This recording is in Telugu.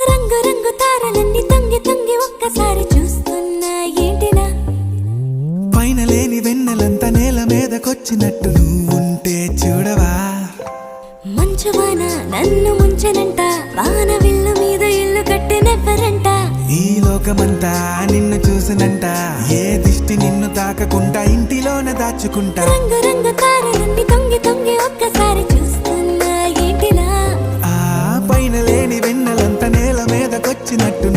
రంగు రంగు తారలన్నీ తొంగి తొంగి ఒక్కసారి చూస్తున్నా ఏంటిలా పైన లేని వెన్నెలంతా నేల మీదకొచ్చినట్టు నువ్వుంటే చూడవా మంచువాన నన్ను ముంచెనంట వాన విల్లు మీద ఇల్లు కట్టినెవ్వరంట ఈ లోకమంతా నిన్ను చూసినంట ఏ దిష్టి నిన్ను తాకకుండా ఇంటిలోన దాచుకుంటా రంగు రంగు తారలన్నీ తొంగి తొంగి ఒక్కసారి చూస్తున్నా ఏంటిలా ఆ పైన లేని వెన్నెలంతా నేల మీదకొచ్చినట్టు